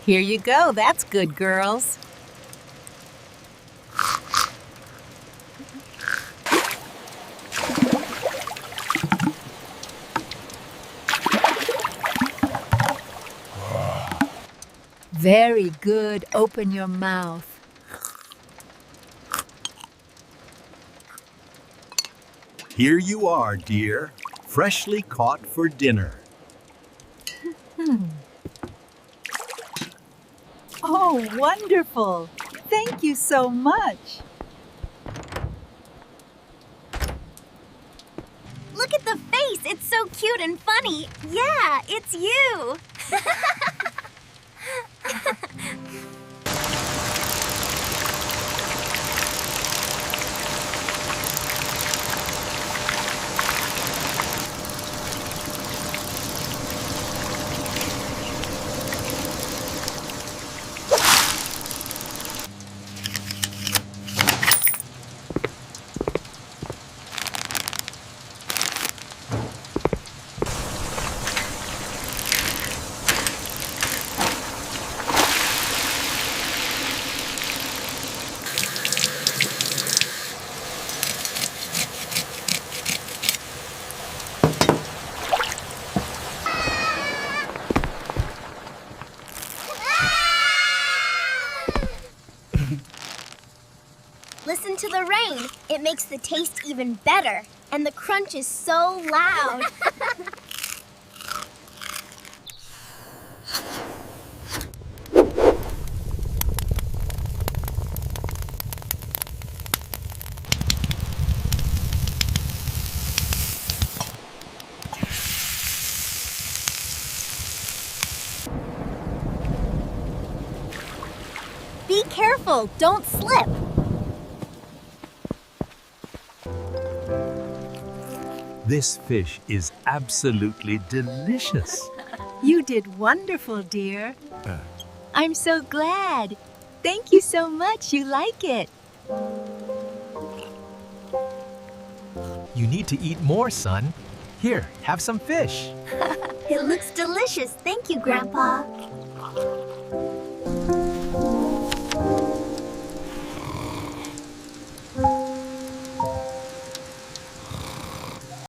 Here you go. That's good, girls. Very good. Open your mouth. Here you are, dear, freshly caught for dinner. Oh, wonderful. Thank you so much. Look at the face. It's so cute and funny. Yeah, it's you. Listen to the rain. It makes the taste even better. And the crunch is so loud. Be careful. Don't slip. This fish is absolutely delicious. You did wonderful, dear. I'm so glad. Thank you so much. You like it. You need to eat more, son. Here, have some fish. It looks delicious. Thank you, Grandpa.